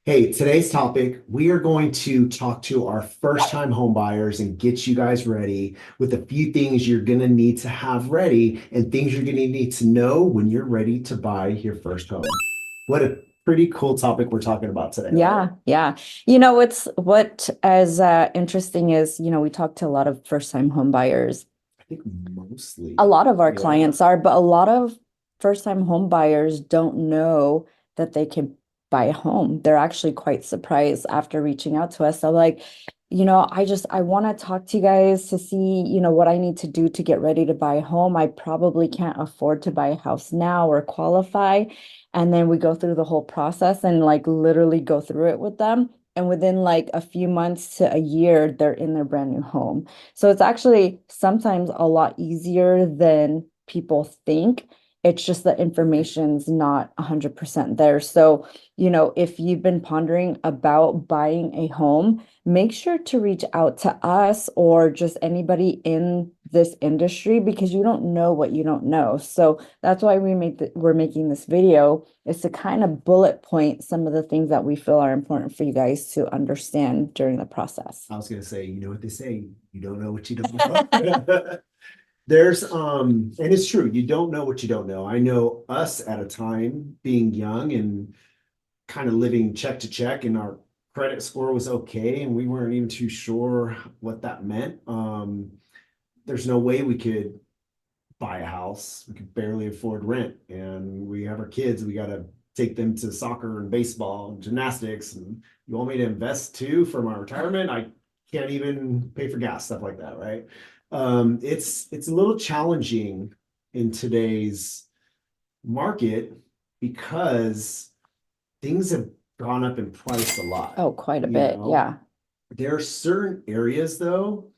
Hey, today's topic, we are going to talk to our first-time home buyers and get you guys ready with a few things you're going to need to have ready and things you're going to need to know when you're ready to buy your first home. What a pretty cool topic we're talking about today, right? Yeah, yeah. It's what as interesting is, we talk to a lot of first-time home buyers. I think A mostly, lot of our yeah. clients are, but a lot of first-time home buyers don't know that they can buy a home. They're actually quite surprised after reaching out to us. So like, I want to talk to you guys to see, what I need to do to get ready to buy a home. I probably can't afford to buy a house now or qualify. And then we go through the whole process and like literally go through it with them. And within like a few months to a year, they're in their brand new home. So it's actually sometimes a lot easier than people think. It's just the information's not 100% there. So, if you've been pondering about buying a home, make sure to reach out to us or just anybody in this industry because you don't know what you don't know. So that's why we're making this video is to kind of bullet point some of the things that we feel are important for you guys to understand during the process. I was going to say, you know what they say, you don't know what you don't know. And it's true, you don't know what you don't know. I know us at a time being young and kind of living check to check, and our credit score was okay, and we weren't even too sure what that meant. There's no way we could buy a house. We could barely afford rent, and we have our kids. We got to take them to soccer and baseball and gymnastics. And you want me to invest too for my retirement? I can't even pay for gas, stuff like that, right? It's a little challenging in today's market because things have gone up in price a lot. Oh, quite a You bit. know, Yeah. there are certain areas though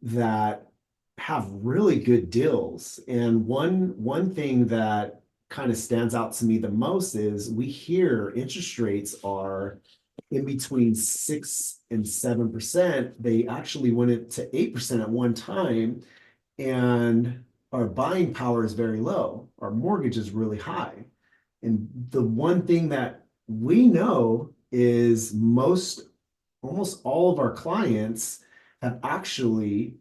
that have really good deals. And one thing that kind of stands out to me the most is we hear interest rates are in between 6 and 7%. They actually went it to 8% at one time, and our buying power is very low. Our mortgage is really high. And the one thing that we know is almost all of our clients have actually,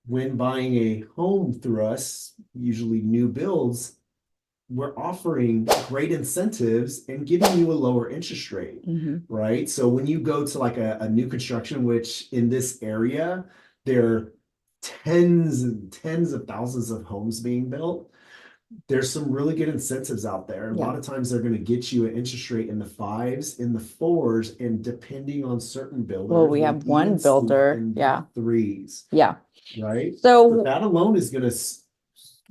when buying a home through us, usually new builds, we're offering great incentives and giving you a lower interest rate, Hmm. right? So when you go to like a new construction, which in this area, there are tens and tens of thousands of homes being built, there's some really good incentives out there. A Yeah. lot of times they're going to get you an interest rate in the fives, in the fours, and depending on certain Well, builders, we will have even one sleep builder. in the Yeah. threes, Yeah. right? So So that alone is going to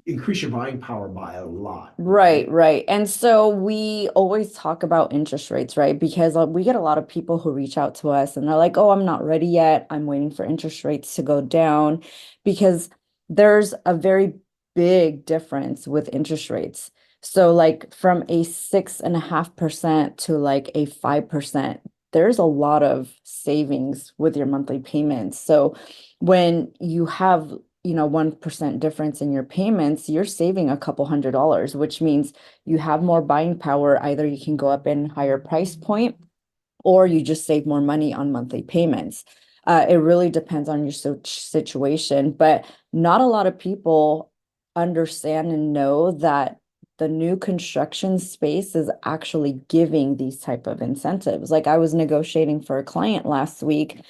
increase your buying power by a lot, right, right? right. And so we always talk about interest rates, right? Because we get a lot of people who reach out to us and they're like, "Oh, I'm not ready yet. I'm waiting for interest rates to go down." Because there's a very big difference with interest rates. So like from a 6.5% to like a 5%, there's a lot of savings with your monthly payments. So when you have 1% difference in your payments, you're saving a couple $100, which means you have more buying power. Either you can go up in higher price point or you just save more money on monthly payments. It really depends on your situation, but not a lot of people understand and know that the new construction space is actually giving these type of incentives. Like I was negotiating for a client last week,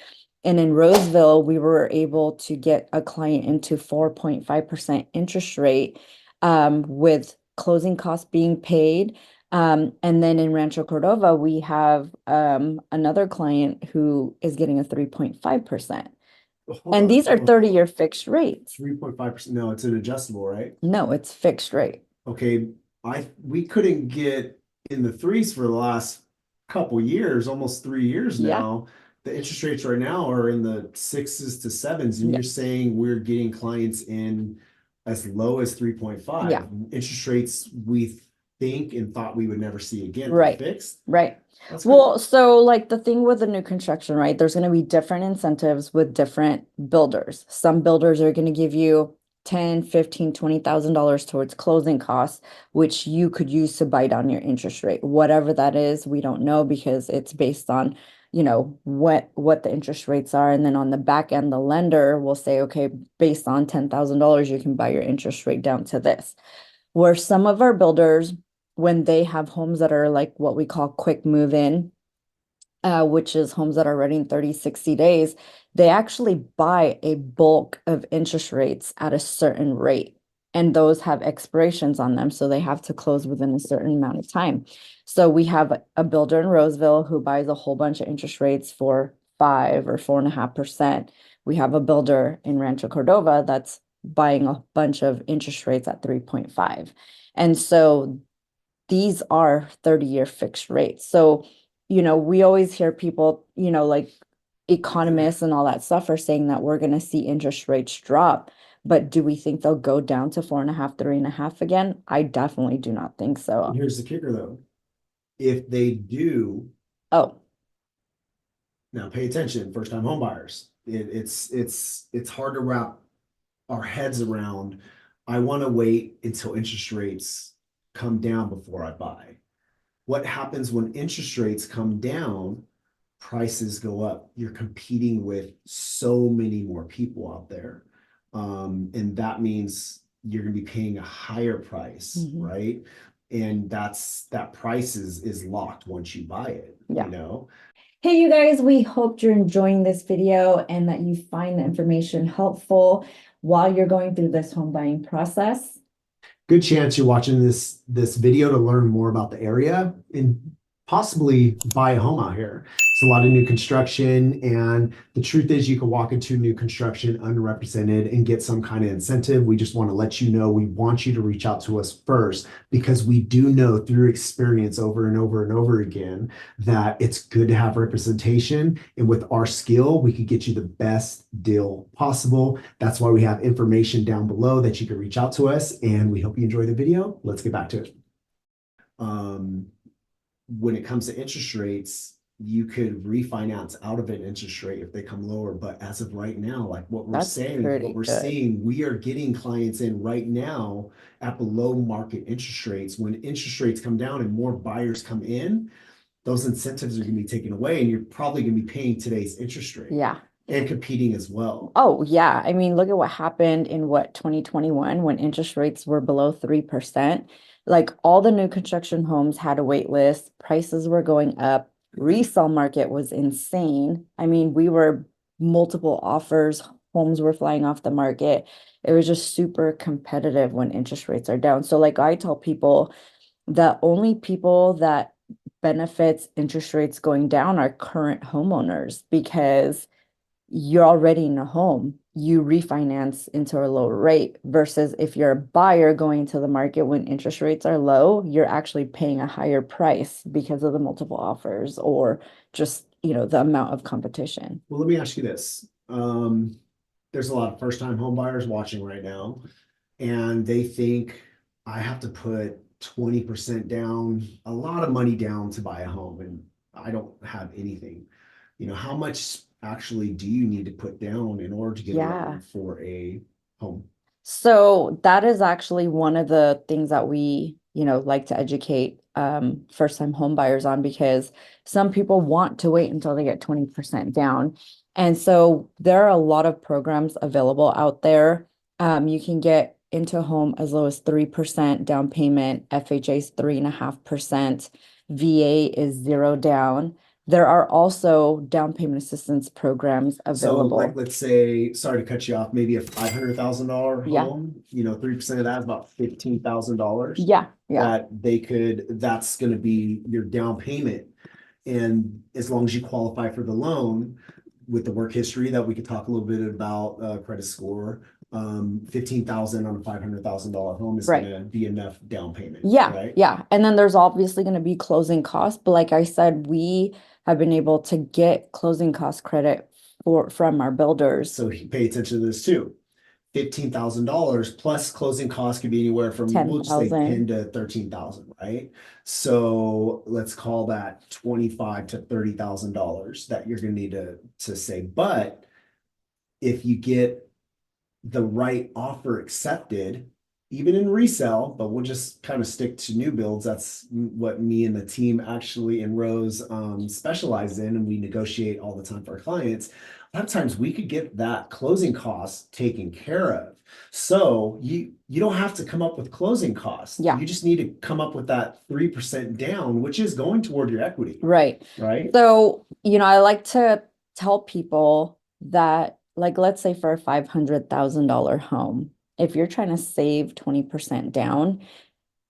and in Roseville, we were able to get a client into 4.5% interest rate with closing costs being paid. And then in Rancho Cordova, we have another client who is getting a 3.5%. Hold And on, these are 30-year fixed rates. 3.5%. No, it's an adjustable, right? No, it's fixed rate. Okay, I we couldn't get in the threes for the last couple years, almost 3 years Yeah. now. The interest rates right now are in the sixes to sevens, and Yeah. you're saying we're getting clients in as low as 3.5. Yeah. Interest rates we think and thought we would never see again for Right. fixed. Right. That's great. Well, so like the thing with the new construction, right? There's going to be different incentives with different builders. Some builders are going to give you 10, 15, $20,000 towards closing costs, which you could use to buy down your interest rate. Whatever that is, we don't know because it's based on, what the interest rates are. And then on the back end, the lender will say, okay, based on $10,000, you can buy your interest rate down to this. Where some of our builders, when they have homes that are like what we call quick move in, which is homes that are ready in 30, 60 days, they actually buy a bulk of interest rates at a certain rate. And those have expirations on them. So they have to close within a certain amount of time. So we have a builder in Roseville who buys a whole bunch of interest rates for 5 or 4.5%. We have a builder in Rancho Cordova that's buying a bunch of interest rates at 3.5. And so these are 30-year fixed rates. So, we always hear people, like economists and all that stuff are saying that we're going to see interest rates drop. But do we think they'll go down to 4.5, 3.5 again? I definitely do not think And so. here's the kicker though. If they do, Oh, now pay attention, first time home buyers. It's hard to wrap our heads around. I want to wait until interest rates come down before I buy. What happens when interest rates come down? Prices go up. You're competing with so many more people out there. And that means you're going to be paying a higher price, right? And that price is locked once you buy it, yeah. Hey, you guys, we hope you're enjoying this video and that you find the information helpful while you're going through this home buying process. Good chance you're watching this video to learn more about the area and possibly buy a home out here. It's a lot of new construction, and the truth is you can walk into new construction unrepresented and get some kind of incentive. We just want to let you know, we want you to reach out to us first because we do know through experience over and over and over again that it's good to have representation, and with our skill we could get you the best deal possible. That's why we have information down below that you can reach out to us, and we hope you enjoy the video. Let's get back to it. When it comes to interest rates, you could refinance out of an interest rate if they come lower. But as of right now, like what we're saying, what we're seeing, we are getting clients in right now at below market interest rates. When interest rates come down and more buyers come in, those incentives are going to be taken away, and you're probably going to be paying today's interest rate. Yeah. And competing as well. Oh, yeah. I mean, look at what happened in 2021 when interest rates were below 3%. Like all the new construction homes had a wait list, prices were going up, resale market was insane. I mean, we were multiple offers, homes were flying off the market. It was just super competitive when interest rates are down. So like I tell people, the only people that benefits interest rates going down are current homeowners because you're already in a home, you refinance into a lower rate versus if you're a buyer going to the market when interest rates are low, you're actually paying a higher price because of the multiple offers or just, the amount of competition. Well, let me ask you this. There's a lot of first-time home buyers watching right now, and they think I have to put 20% down, a lot of money down to buy a home, and I don't have anything. How much actually do you need to put down in order to get a loan for a home? So that is actually one of the things that we, like to educate first-time home buyers on, because some people want to wait until they get 20% down. And so there are a lot of programs available out there. You can get into a home as low as 3% down payment, FHA is 3.5%, VA is 0 down. There are also down payment assistance programs available. So like, let's say, sorry to cut you off, maybe a $500,000 Yeah. home, 3% of that is about $15,000. Yeah, yeah. That's going to be your down payment. And as long as you qualify for the loan with the work history that we could talk a little bit about, credit score, 15,000 on a $500,000 home is Right. going to be enough down payment. Yeah, right? yeah. And then there's obviously going to be closing costs, but like I said, we have been able to get closing cost credit from our builders. So pay attention to this too. $15,000 plus closing costs could be anywhere from, we'll just say 10 to 13,000, right? So let's call that 25 to $30,000 that you're going to need to save. But if you get the right offer accepted, even in resale, but we'll just kind of stick to new builds. That's what me and the team actually and Rose specialize in, and we negotiate all the time for our clients. A lot of times we could get that closing cost taken care of. So you don't have to come up with closing costs. Yeah. You just need to come up with that 3% down, which is going toward your equity, Right. right? So, I like to tell people that, like, let's say for a $500,000 home, if you're trying to save 20% down,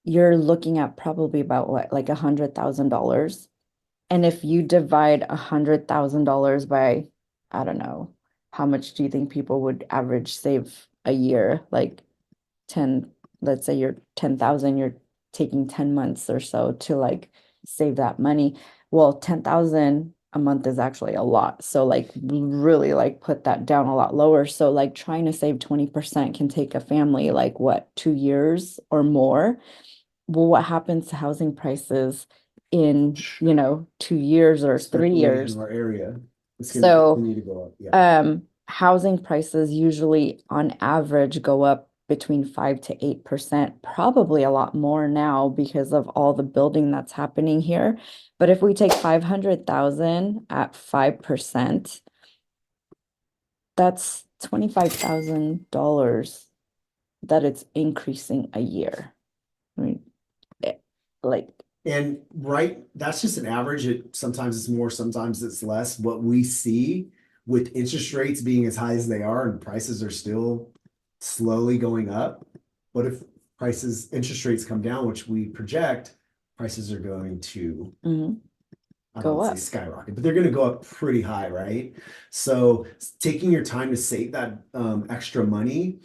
you're looking at probably about what, like $100,000. And if you divide $100,000 by, I don't know, how much do you think people would average save a year? Like 10, let's say you're 10,000, you're taking 10 months or so to like save that money. Well, 10,000 a month is actually a lot. So like really like put that down a lot lower. So like trying to save 20% can take a family like what, 2 years or more. Well, what happens to housing prices in, 2 years or three Especially in years? our area, it's going to So continue to go up. Yeah. housing prices usually on average go up between 5 to 8%, probably a lot more now because of all the building that's happening here. But if we take 500,000 at 5%, that's $25,000 that it's increasing a year. I mean, like, And right, that's just an average. Sometimes it's more, sometimes it's less. What we see with interest rates being as high as they are and prices are still slowly going up. What if interest rates come down, which we project, prices are going to, mhm, I don't go want to up. say skyrocket, but they're going to go up pretty high, right? So taking your time to save that extra money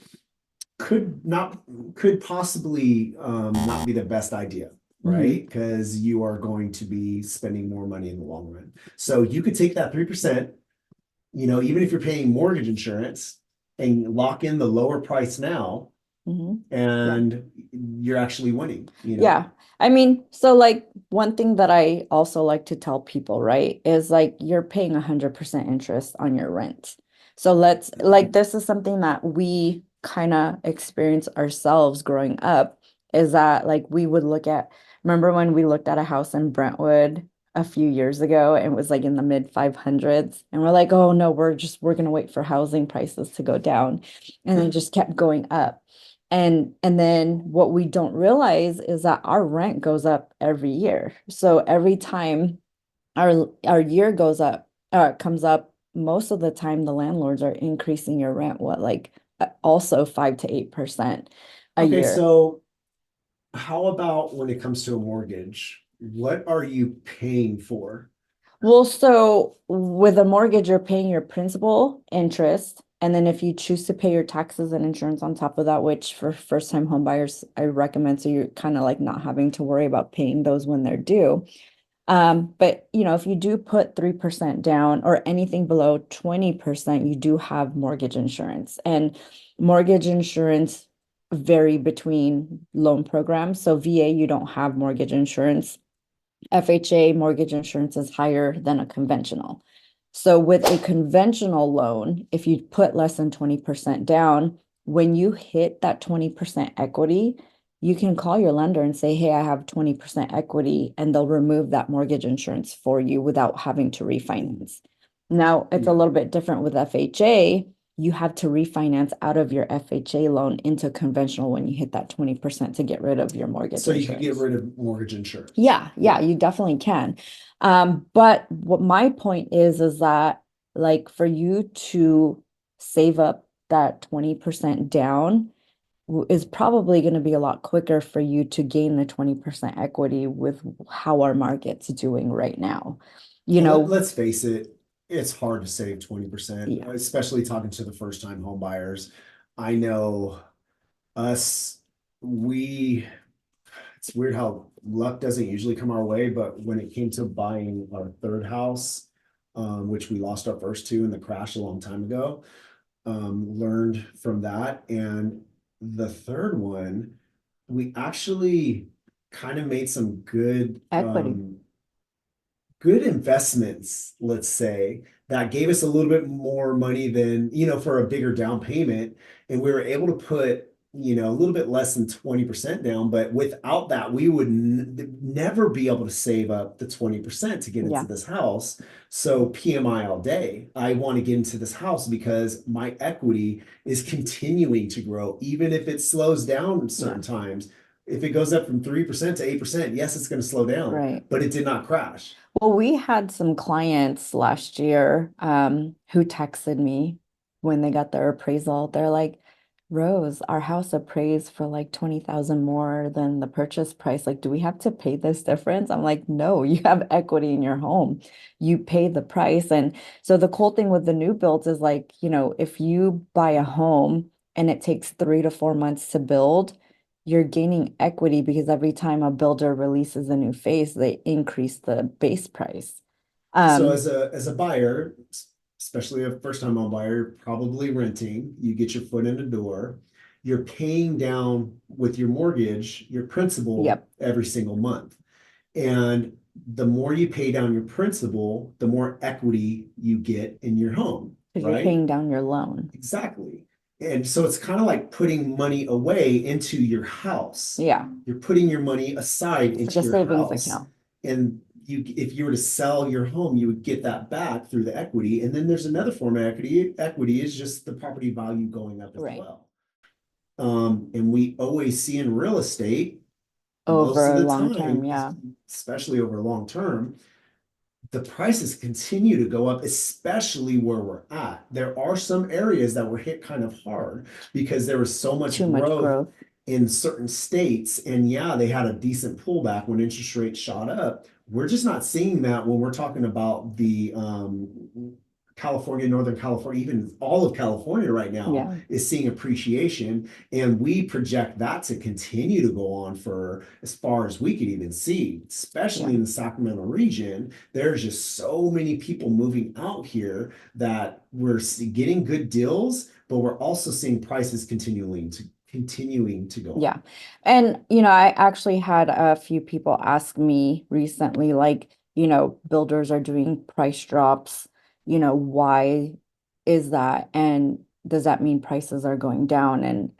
could not could possibly not be the best idea, right? Because you are going to be spending more money in the long run. So you could take that 3%, even if you're paying mortgage insurance and lock in the lower price now, Mhm. and you're actually winning. Yeah. I mean, so like one thing that I also like to tell people, right, is like you're paying 100% interest on your rent. So let's like this is something that we kind of experience ourselves growing up is that like we would remember when we looked at a house in Brentwood a few years ago and it was like in the mid 500s and we're like, "Oh no, we're going to wait for housing prices to go down." And they just kept going up. And then what we don't realize is that our rent goes up every year. So every time our year comes up, most of the time the landlords are increasing your rent, what like also 5 to 8% a Okay, year. so how about when it comes to a mortgage? What are you paying for? Well, so with a mortgage, you're paying your principal, interest, and then if you choose to pay your taxes and insurance on top of that, which for first-time home buyers, I recommend so you're kind of like not having to worry about paying those when they're due. But if you do put 3% down or anything below 20%, you do have mortgage insurance. And mortgage insurance vary between loan programs. So VA, you don't have mortgage insurance. FHA mortgage insurance is higher than a conventional. So with a conventional loan, if you put less than 20% down, when you hit that 20% equity, you can call your lender and say, "Hey, I have 20% equity," and they'll remove that mortgage insurance for you without having to refinance. Now, it's a little bit different with FHA. You have to refinance out of your FHA loan into conventional when you hit that 20% to get rid of your mortgage So you could get insurance. rid of mortgage insurance. Yeah, you definitely can. But what my point is that like for you to save up that 20% down is probably going to be a lot quicker for you to gain the 20% equity with how our market's doing right now. You And know, let's face it, it's hard to save 20%, yeah. especially talking to the first time home buyers. I know us, we it's weird how luck doesn't usually come our way, but when it came to buying our third house, which we lost our first two in the crash a long time ago, learned from that. And the third one, we actually kind of made some good Equity. good investments, let's say, that gave us a little bit more money than, for a bigger down payment. And we were able to put, a little bit less than 20% down. But without that, we would never be able to save up the 20% to get into Yeah, this house. So PMI all day. I want to get into this house because my equity is continuing to grow, even if it slows down yeah, certain times. If it goes up from 3% to 8%, yes, it's going to slow down, right. but it did not crash. Well, we had some clients last year who texted me when they got their appraisal. They're like, Rose, our house appraised for like 20,000 more than the purchase price. Like, do we have to pay this difference? I'm like, no, you have equity in your home. You pay the price. And so the cool thing with the new builds is like, if you buy a home and it takes 3 to 4 months to build, you're gaining equity because every time a builder releases a new phase, they increase the base price. So Um, as a buyer, especially a first time home buyer, probably renting, you get your foot in the door, you're paying down with your mortgage, your principal yep, every single month. And the more you pay down your principal, the more equity you get in your home, because you're right? paying down your loan. Exactly. And so it's kind of like putting money away into your house. Yeah, You're putting your money aside it's like a into your savings house. account. And if you were to sell your home, you would get that back through the equity. And then there's another form of equity. Equity is just the property value going up as Right. well. And we always see in real estate, most of Over the long term, time, yeah. especially over long term, the prices continue to go up, especially where we're at. There are some areas that were hit kind of hard because there was so much Too much growth growth. in certain states. And yeah, they had a decent pullback when interest rates shot up. We're just not seeing that when we're talking about the California, Northern California, even all of California right now Yeah, is seeing appreciation. And we project that to continue to go on for as far as we could even see, yeah. especially in the Sacramento region. There's just so many people moving out here that we're getting good deals, but we're also seeing prices continuing to go Yeah. up. And, I actually had a few people ask me recently, like, builders are doing price drops, why is that? And does that mean prices are going down? And,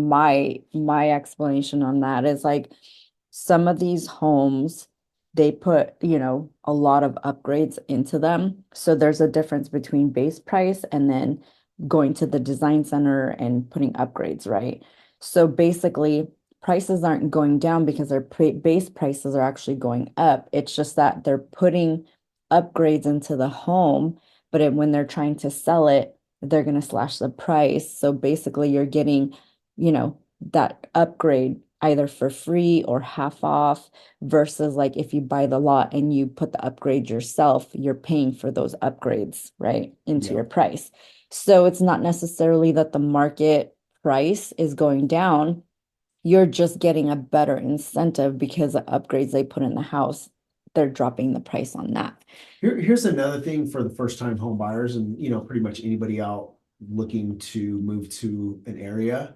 my explanation on that is like some of these homes, they put, a lot of upgrades into them. So there's a difference between base price and then going to the design center and putting upgrades, right? So basically, prices aren't going down because their base prices are actually going up. It's just that they're putting upgrades into the home, but when they're trying to sell it, they're going to slash the price. So basically, you're getting, that upgrade either for free or half off versus like if you buy the lot and you put the upgrade yourself, you're paying for those upgrades, right, into Yeah. your price. So it's not necessarily that the market price is going down, you're just getting a better incentive because the upgrades they put in the house, they're dropping the price on that. Here's another thing for the first time home buyers and pretty much anybody out looking to move to an area.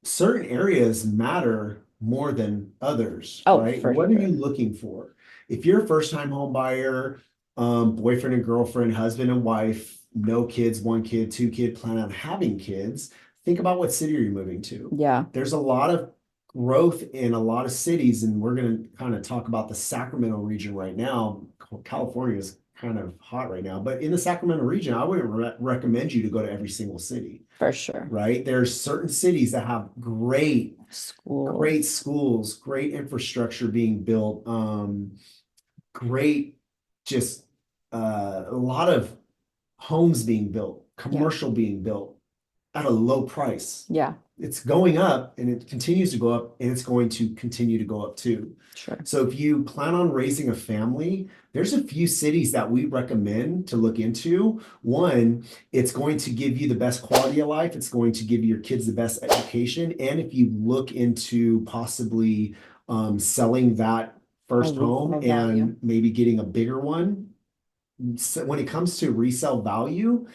Certain areas matter more than others, Oh, right? for What are you sure. looking for? If you're a first-time home buyer, boyfriend and girlfriend, husband and wife, no kids, one kid, two kid, plan on having kids, think about what city are you moving to? Yeah. There's a lot of growth in a lot of cities, and we're going to kind of talk about the Sacramento region right now. California is kind of hot right now, but in the Sacramento region, I wouldn't recommend you to go to every single city, For sure. right? There's certain cities that have great Schools. schools, great infrastructure being built, great just a lot of homes being built, Yeah. commercial being built at a low price. Yeah. It's going up and it continues to go up and it's going to continue to go up too. Sure. So if you plan on raising a family, there's a few cities that we recommend to look into. One, it's going to give you the best quality of life. It's going to give your kids the best education. And if you look into possibly selling that A first home resale value. and maybe getting a bigger one, so when it comes to resale value,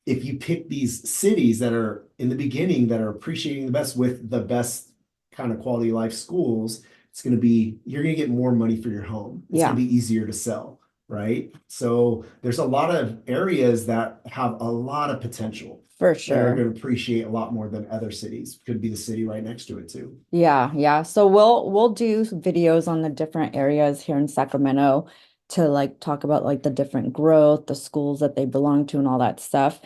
if you pick these cities that are in the beginning that are appreciating the best with the best kind of quality of life schools, you're going to get more money for your home. It's going Yeah. to be easier to sell. right? So there's a lot of areas that have a lot of potential For that are sure. going to appreciate a lot more than other cities. Could be the city right next to it too. Yeah, yeah. So we'll do videos on the different areas here in Sacramento to like talk about like the different growth, the schools that they belong to and all that stuff.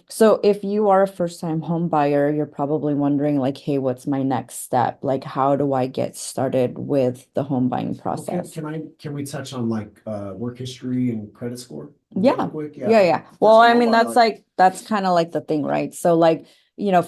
So if you are a first-time home buyer, you're probably wondering like, hey, what's my next step? Like, how do I get started with the home buying Okay, process? can we touch on like work history and credit score really Yeah. quick? Yeah, Yeah. yeah. Well, First time I home mean, buyer, that's kind of like the thing, right? So like,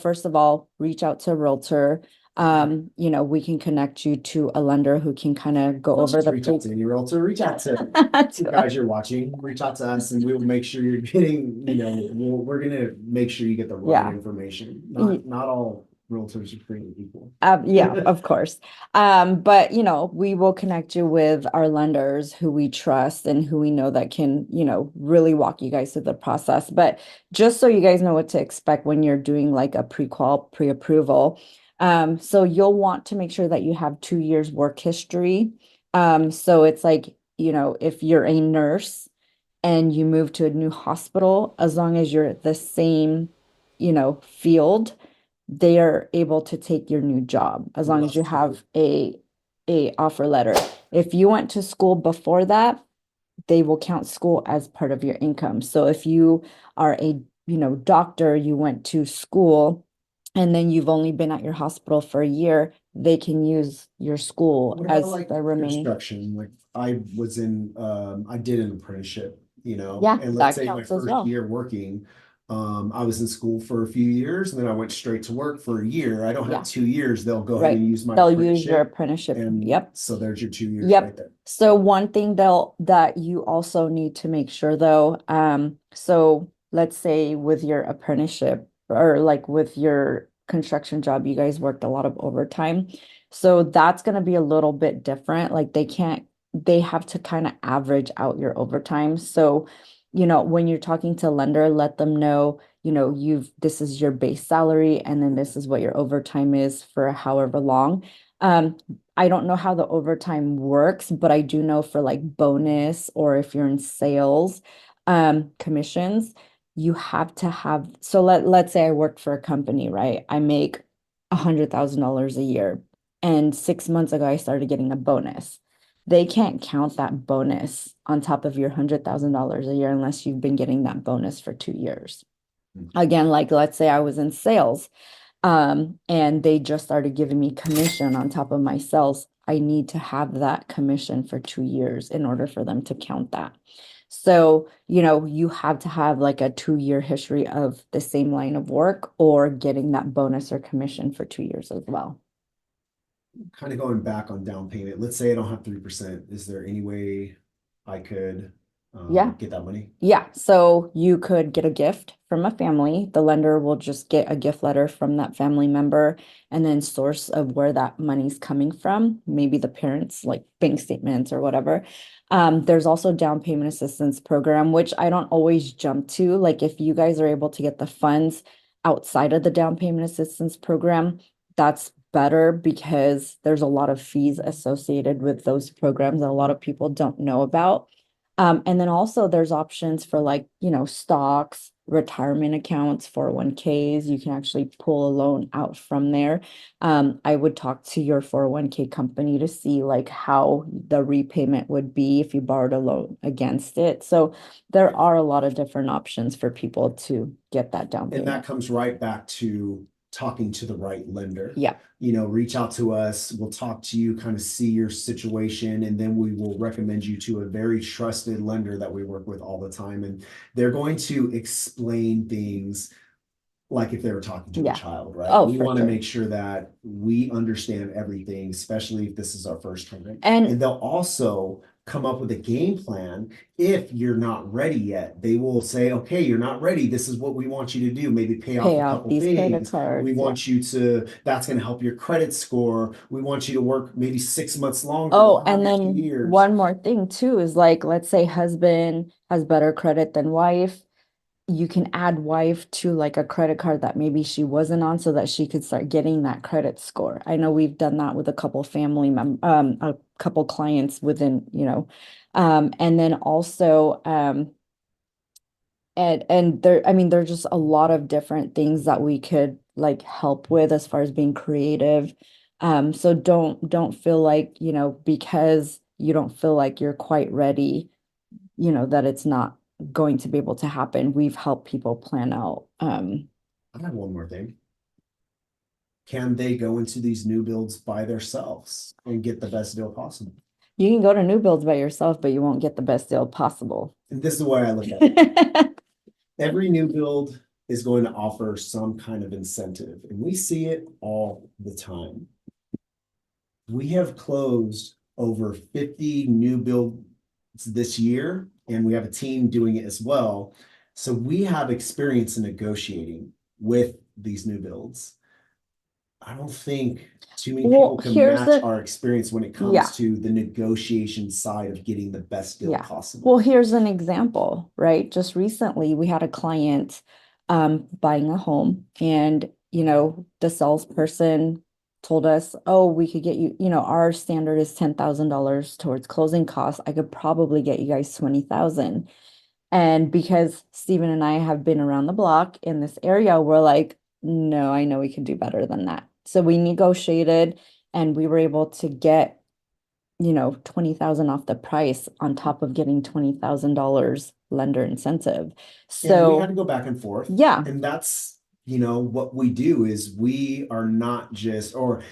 first of all, reach out to a realtor. We can connect you to a lender who can kind of go don't over just the reach out to any realtor, reach out to you guys you're watching, reach out to us and we will make sure you're getting, we're gonna make sure you get the right Yeah. information. Y- Not all realtors are created equal. yeah, of course. But we will connect you with our lenders who we trust and who we know that can, really walk you guys through the process. But just so you guys know what to expect when you're doing like a pre-qual, pre-approval. So you'll want to make sure that you have 2 years work history. So it's like, if you're a nurse and you move to a new hospital, as long as you're at the same, field, they are able to take your new job as long as you have a offer letter. If you went to school before that, they will count school as part of your income. So if you are a, doctor, you went to school and then you've only been at your hospital for a year, they can use your school What about as like the remaining. construction? Like I did an apprenticeship, Yeah, and let's that say my counts as first well. year working, I was in school for a few years and then I went straight to work for a year. I don't have Yeah, 2 years. They'll go ahead right. and use my They'll use your apprenticeship. apprenticeship. And Yep. so there's your 2 years right Yep. there. So one thing that you also need to make sure though, so let's say with your apprenticeship or like with your construction job, you guys worked a lot of overtime. So that's going to be a little bit different. Like they have to kind of average out your overtime. So, when you're talking to a lender, let them know, this is your base salary and then this is what your overtime is for however long. Um, I don't know how the overtime works, but I do know for like bonus or if you're in sales, commissions, you have to have, so let's say I work for a company, right? I make $100,000 a year. And 6 months ago, I started getting a bonus. They can't count that bonus on top of your $100,000 a year unless you've been getting that bonus for 2 years. Again, like let's say I was in sales and they just started giving me commission on top of my sales. I need to have that commission for 2 years in order for them to count that. So, you have to have like a 2 year history of the same line of work or getting that bonus or commission for 2 years as well. Kind of going back on down payment. Let's say I don't have 3%. Is there any way I could Yeah. get that money? Yeah, so you could get a gift from a family. The lender will just get a gift letter from that family member and then source of where that money's coming from, maybe the parents, like bank statements or whatever. There's also down payment assistance program, which I don't always jump to. Like if you guys are able to get the funds outside of the down payment assistance program, that's better because there's a lot of fees associated with those programs that a lot of people don't know about. And then also there's options for like, stocks, retirement accounts, 401ks. You can actually pull a loan out from there. I would talk to your 401k company to see like how the repayment would be if you borrowed a loan against it. So there are a lot of different options for people to get that down And that payment. comes right back to talking to the right lender. Yeah. Reach out to us. We'll talk to you, kind of see your situation, and then we will recommend you to a very trusted lender that we work with all the time. And they're going to explain things like if they were talking to a Yeah. child, right? Oh, We for want to sure. make sure that we understand everything, especially if this is our first time. And And they'll also come up with a game plan if you're not ready yet. They will say, okay, you're not ready. This is what we want you to do. Maybe pay off pay a off couple these credit things. We cards. Yeah. want you to, that's going to help your credit score. We want you to work maybe 6 months longer. Oh, We'll have and your two then years. one more thing too is like, let's say husband has better credit than wife. You can add wife to like a credit card that maybe she wasn't on so that she could start getting that credit score. I know we've done that with a couple clients within, And then also, and there, I mean, there's just a lot of different things that we could like help with as far as being creative. So don't feel like, because you don't feel like you're quite ready, that it's not going to be able to happen. We've helped people plan out. I have one more thing. Can they go into these new builds by themselves and get the best deal possible? You can go to new builds by yourself, but you won't get the best deal possible. And this is the way I look at it. Every new build is going to offer some kind of incentive, and we see it all the time. We have closed over 50 new builds this year, and we have a team doing it as well. So we have experience in negotiating with these new builds. I don't think too many Well, people can here's match the our experience when it yeah. comes to the negotiation side of getting the best deal Yeah. possible. Well, here's an example, right? Just recently, we had a client buying a home, and the salesperson told us, "Oh, we could get you, our standard is $10,000 towards closing costs. I could probably get you guys 20,000." And because Stephen and I have been around the block in this area, we're like, "No, I know we can do better than that." So we negotiated, and we were able to get 20,000 off the price on top of getting $20,000 lender incentive. And we had So to go back and forth. yeah, And that's, what we do is we are not just, or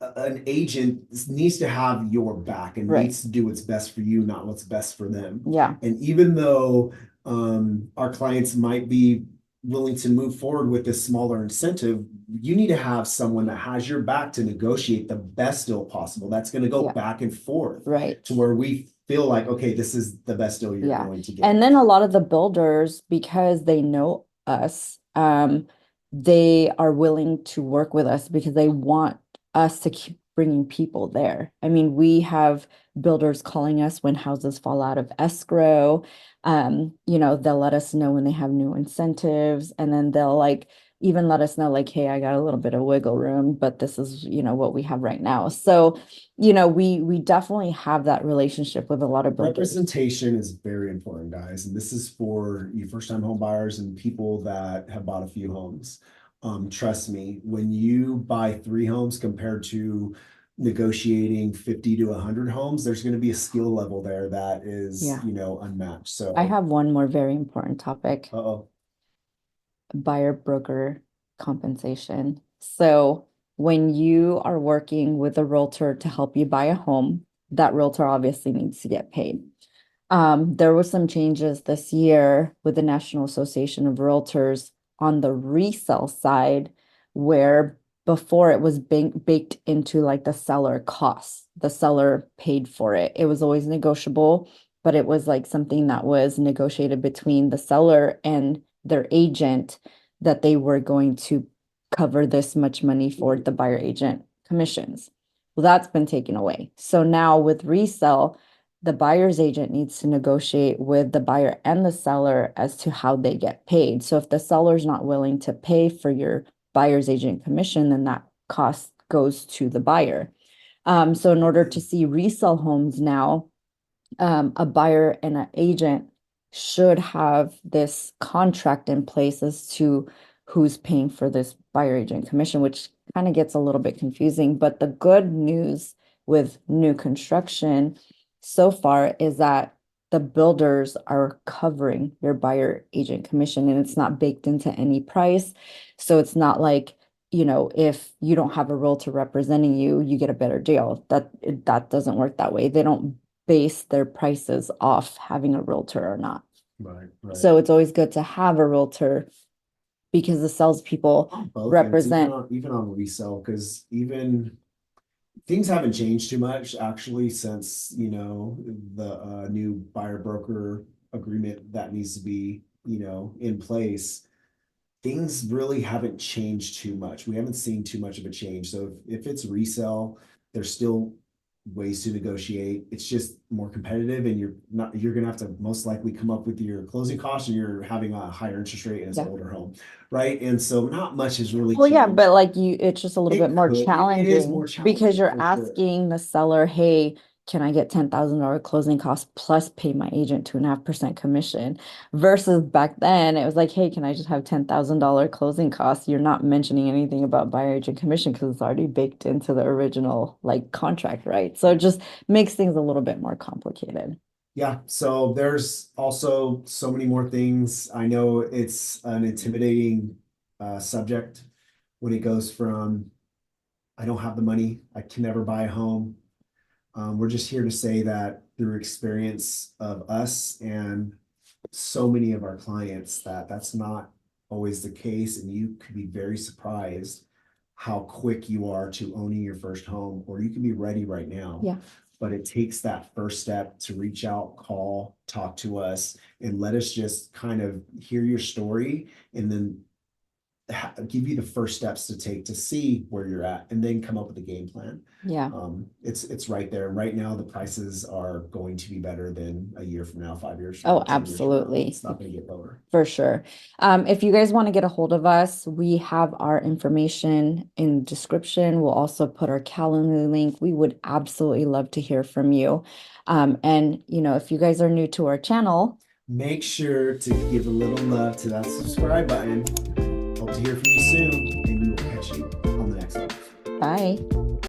an agent needs to have your back and right. needs to do what's best for you, not what's best for them. Yeah, And even though our clients might be willing to move forward with this smaller incentive, you need to have someone that has your back to negotiate the best deal possible. That's going to go yeah, back and forth right. to where we feel like, okay, this is the best deal you're Yeah. going to get. And then a lot of the builders, because they know us, they are willing to work with us because they want us to keep bringing people there. I mean, we have builders calling us when houses fall out of escrow. They'll let us know when they have new incentives, and then they'll like even let us know like, "Hey, I got a little bit of wiggle room, but this is, what we have right now." So we definitely have that relationship with a lot of builders. Representation is very important, guys, and this is for you first-time home buyers and people that have bought a few homes. Trust me, when you buy 3 homes compared to negotiating 50 to 100 homes, there's going to be a skill level there that is, Yeah. unmatched. So, I have one more very important topic, uh-oh. buyer broker compensation. So when you are working with a realtor to help you buy a home, that realtor obviously needs to get paid. There were some changes this year with the National Association of Realtors on the resale side, where before it was baked into like the seller costs. The seller paid for it. It was always negotiable, but it was like something that was negotiated between the seller and their agent that they were going to cover this much money for the buyer agent commissions. Well, that's been taken away. So now with resale, the buyer's agent needs to negotiate with the buyer and the seller as to how they get paid. So if the seller's not willing to pay for your buyer's agent commission, then that cost goes to the buyer. So in order to see resale homes now, a buyer and an agent should have this contract in place as to who's paying for this buyer agent commission, which kind of gets a little bit confusing. But the good news with new construction so far is that the builders are covering your buyer agent commission, and it's not baked into any price. So it's not like, if you don't have a realtor representing you, you get a better deal. That doesn't work that way. They don't base their prices off having a realtor or not. Right, right. So it's always good to have a realtor because the salespeople On both ends, represent. even on resale, because even things haven't changed too much actually since, the new buyer broker agreement that needs to be, in place. Things really haven't changed too much. We haven't seen too much of a change. So if it's resale, there's still ways to negotiate. It's just more competitive, and you're gonna have to most likely come up with your closing costs, and you're having a higher interest rate and it's an older home, right? And so not much has really Well, yeah, changed. but like it's just a little It bit more could, it is challenging more because challenging you're for sure. asking the seller, "Hey, can I get $10,000 closing costs plus pay my agent 2.5% commission? Versus back then, it was like, hey, can I just have $10,000 closing costs? You're not mentioning anything about buyer agent commission because it's already baked into the original like contract, right? So it just makes things a little bit more complicated. Yeah, so there's also so many more things. I know it's an intimidating subject when it goes from I don't have the money, I can never buy a home. We're just here to say that through experience of us and so many of our clients that that's not always the case, and you could be very surprised how quick you are to owning your first home, or you can be ready right now. Yeah. But it takes that first step to reach out, call, talk to us, and let us just kind of hear your story and then give you the first steps to take to see where you're at and then come up with a game plan. Yeah. It's right there. Right now, the prices are going to be better than a year from now, 5 years from Oh, now, 10 years from now. absolutely. It's not going to get lower. For sure. If you guys want to get a hold of us, we have our information in description. We'll also put our calendar link. We would absolutely love to hear from you. And if you guys are new to our channel, Make sure to give a little love to that subscribe button. Hope to hear from you soon, and we will catch you on the next one. bye.